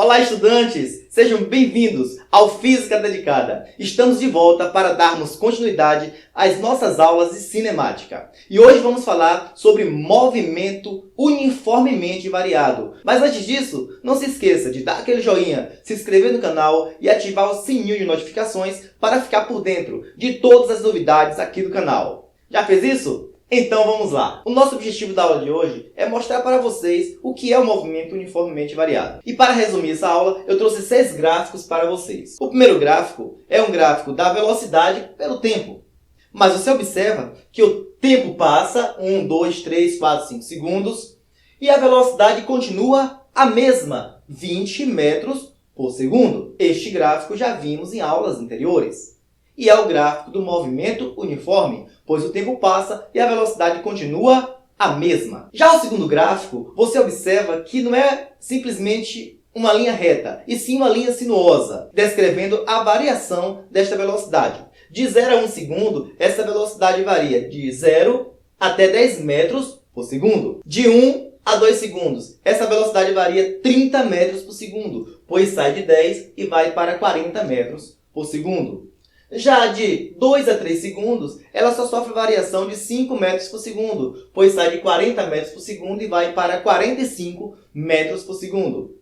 Olá, estudantes! Sejam bem-vindos ao Física Dedicada. Estamos de volta para darmos continuidade às nossas aulas de cinemática. E hoje vamos falar sobre movimento uniformemente variado. Mas antes disso, não se esqueça de dar aquele joinha, se inscrever no canal e ativar o sininho de notificações para ficar por dentro de todas as novidades aqui do canal. Já fez isso? Então vamos lá! O nosso objetivo da aula de hoje é mostrar para vocês o que é o movimento uniformemente variado. E para resumir essa aula, eu trouxe 6 gráficos para vocês. O primeiro gráfico é um gráfico da velocidade pelo tempo. Mas você observa que o tempo passa, 1, 2, 3, 4, 5 segundos, e a velocidade continua a mesma, 20 metros por segundo. Este gráfico já vimos em aulas anteriores. E é o gráfico do movimento uniforme, pois o tempo passa e a velocidade continua a mesma. Já o segundo gráfico, você observa que não é simplesmente uma linha reta, e sim uma linha sinuosa, descrevendo a variação desta velocidade. De 0 a 1 segundo, essa velocidade varia de 0 até 10 metros por segundo. De 1 a 2 segundos, essa velocidade varia 30 metros por segundo, pois sai de 10 e vai para 40 metros por segundo. Já de 2 a 3 segundos, ela só sofre variação de 5 metros por segundo, pois sai de 40 metros por segundo e vai para 45 metros por segundo.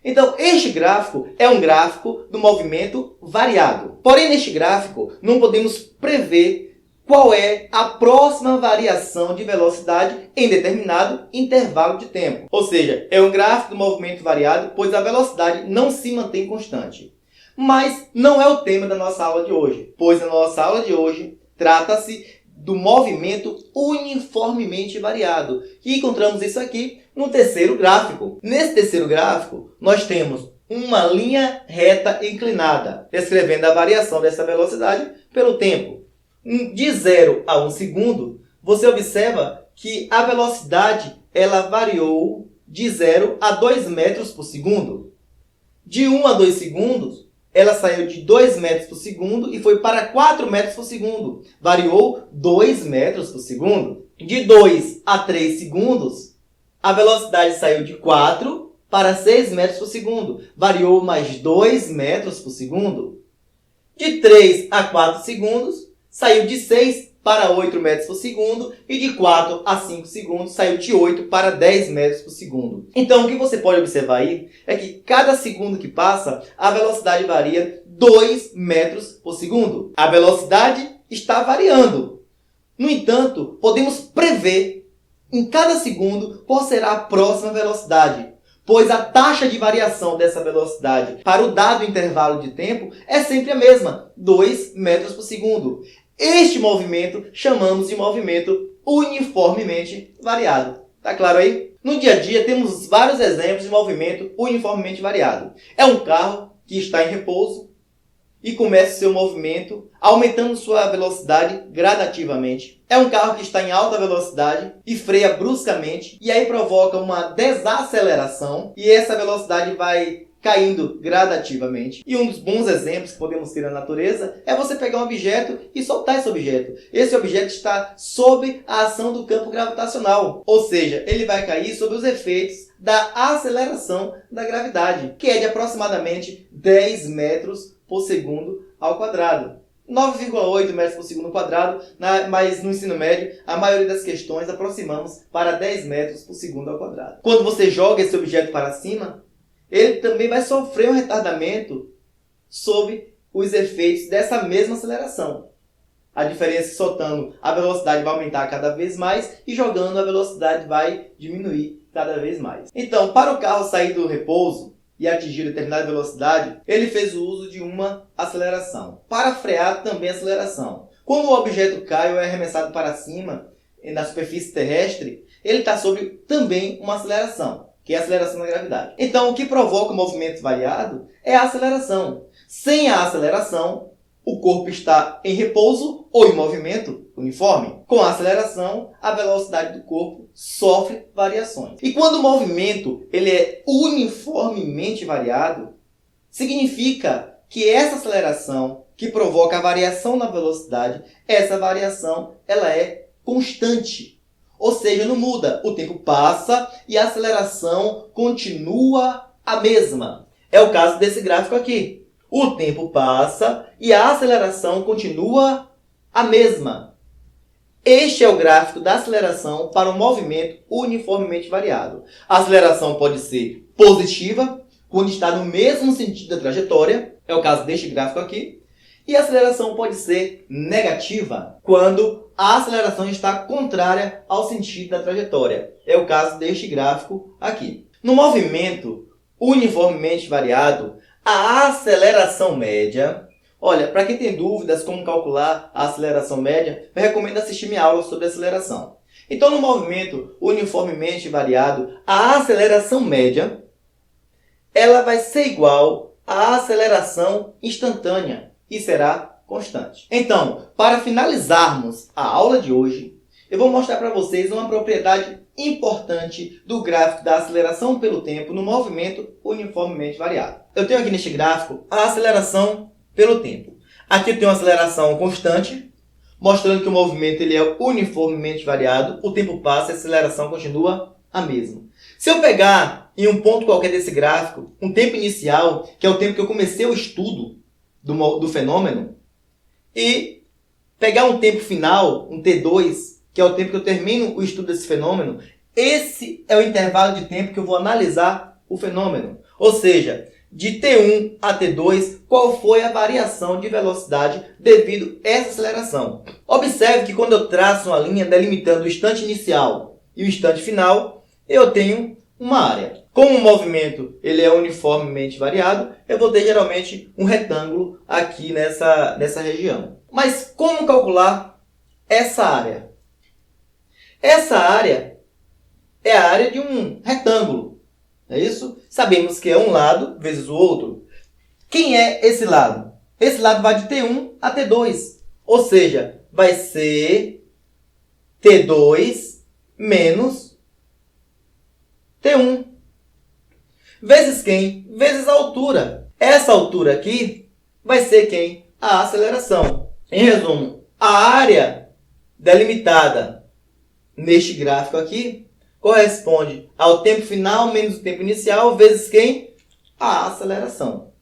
Então, este gráfico é um gráfico do movimento variado. Porém, neste gráfico, não podemos prever qual é a próxima variação de velocidade em determinado intervalo de tempo. Ou seja, é um gráfico do movimento variado, pois a velocidade não se mantém constante. Mas não é o tema da nossa aula de hoje, pois a nossa aula de hoje trata-se do movimento uniformemente variado. E encontramos isso aqui no terceiro gráfico. Nesse terceiro gráfico, nós temos uma linha reta inclinada, descrevendo a variação dessa velocidade pelo tempo. De 0 a 1 segundo, você observa que a velocidade ela variou de 0 a 2 metros por segundo. De 1 a 2 segundos, ela saiu de 2 metros por segundo e foi para 4 metros por segundo. Variou 2 metros por segundo. De 2 a 3 segundos, a velocidade saiu de 4 para 6 metros por segundo. Variou mais 2 metros por segundo. De 3 a 4 segundos, saiu de 6 para 8 metros por segundo. E de 4 a 5 segundos, saiu de 8 para 10 metros por segundo. Então, o que você pode observar aí é que cada segundo que passa, a velocidade varia 2 metros por segundo. A velocidade está variando. No entanto, podemos prever em cada segundo qual será a próxima velocidade, pois a taxa de variação dessa velocidade para o dado intervalo de tempo é sempre a mesma, 2 metros por segundo. Este movimento chamamos de movimento uniformemente variado. Tá claro aí? No dia a dia temos vários exemplos de movimento uniformemente variado. É um carro que está em repouso e começa seu movimento aumentando sua velocidade gradativamente. É um carro que está em alta velocidade e freia bruscamente e aí provoca uma desaceleração e essa velocidade vai caindo gradativamente. E um dos bons exemplos que podemos ter na natureza é você pegar um objeto e soltar esse objeto. Esse objeto está sob a ação do campo gravitacional, ou seja, ele vai cair sob os efeitos da aceleração da gravidade, que é de aproximadamente 10 metros por segundo ao quadrado. 9,8 metros por segundo ao quadrado, mas no ensino médio, a maioria das questões aproximamos para 10 metros por segundo ao quadrado. Quando você joga esse objeto para cima, ele também vai sofrer um retardamento sob os efeitos dessa mesma aceleração. A diferença é que soltando a velocidade vai aumentar cada vez mais e jogando a velocidade vai diminuir cada vez mais. Então, para o carro sair do repouso e atingir determinada velocidade, ele fez o uso de uma aceleração. Para frear, também aceleração. Quando o objeto cai ou é arremessado para cima, na superfície terrestre, ele está sob também uma aceleração, que é a aceleração da gravidade. Então, o que provoca o movimento variado é a aceleração. Sem a aceleração, o corpo está em repouso ou em movimento uniforme. Com a aceleração, a velocidade do corpo sofre variações. E quando o movimento ele é uniformemente variado, significa que essa aceleração que provoca a variação na velocidade, essa variação ela é constante. Ou seja, não muda. O tempo passa e a aceleração continua a mesma. É o caso desse gráfico aqui. O tempo passa e a aceleração continua a mesma. Este é o gráfico da aceleração para um movimento uniformemente variado. A aceleração pode ser positiva, quando está no mesmo sentido da trajetória. É o caso deste gráfico aqui. E a aceleração pode ser negativa, quando a aceleração está contrária ao sentido da trajetória. É o caso deste gráfico aqui. No movimento uniformemente variado, a aceleração média... Olha, para quem tem dúvidas como calcular a aceleração média, eu recomendo assistir minha aula sobre aceleração. Então, no movimento uniformemente variado, a aceleração média ela vai ser igual à aceleração instantânea e será constante. Então, para finalizarmos a aula de hoje, eu vou mostrar para vocês uma propriedade importante do gráfico da aceleração pelo tempo no movimento uniformemente variado. Eu tenho aqui neste gráfico a aceleração pelo tempo. Aqui eu tenho uma aceleração constante, mostrando que o movimento ele é uniformemente variado, o tempo passa e a aceleração continua a mesma. Se eu pegar em um ponto qualquer desse gráfico, um tempo inicial, que é o tempo que eu comecei o estudo do fenômeno, e pegar um tempo final, um T2, que é o tempo que eu termino o estudo desse fenômeno, esse é o intervalo de tempo que eu vou analisar o fenômeno. Ou seja, de T1 a T2, qual foi a variação de velocidade devido a essa aceleração. Observe que quando eu traço uma linha delimitando o instante inicial e o instante final, eu tenho uma área. Como o movimento ele é uniformemente variado, eu vou ter geralmente um retângulo aqui nessa região. Mas como calcular essa área? Essa área é a área de um retângulo. É isso? Sabemos que é um lado vezes o outro. Quem é esse lado? Esse lado vai de T1 a T2. Ou seja, vai ser T2 menos T1. Vezes quem? Vezes a altura. Essa altura aqui vai ser quem? A aceleração. Em resumo, a área delimitada neste gráfico aqui corresponde ao tempo final menos o tempo inicial, vezes quem? A aceleração.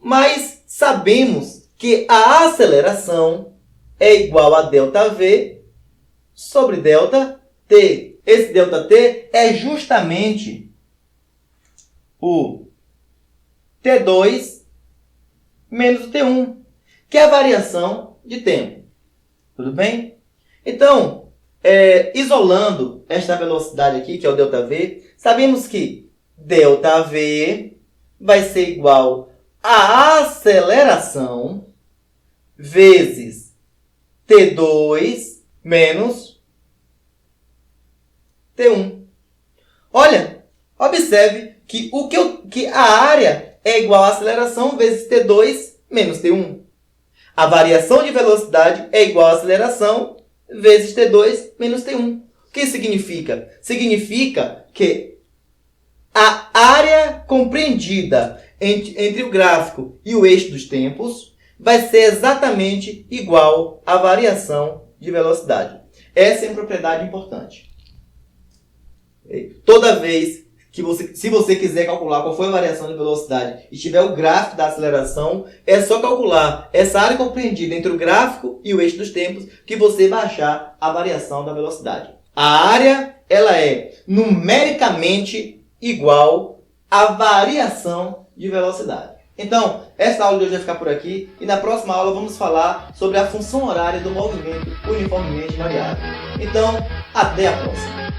Mas sabemos que a aceleração é igual a ΔV sobre ΔT. Esse ΔT é justamente o T2 menos o T1, que é a variação de tempo. Tudo bem? Então, isolando esta velocidade aqui, que é o ΔV, sabemos que ΔV vai ser igual a aceleração vezes T2 menos T1. Olha, observe que a área é igual a aceleração vezes T2 menos T1. A variação de velocidade é igual a aceleração vezes T2 menos T1. O que significa? Significa que a área compreendida entre o gráfico e o eixo dos tempos vai ser exatamente igual à variação de velocidade. Essa é uma propriedade importante. Toda vez que se você quiser calcular qual foi a variação de velocidade e tiver o gráfico da aceleração, é só calcular essa área compreendida entre o gráfico e o eixo dos tempos que você vai achar a variação da velocidade. A área ela é numericamente igual à variação de velocidade. Então, esta aula de hoje vai ficar por aqui e na próxima aula vamos falar sobre a função horária do movimento uniformemente variado. Então, até a próxima!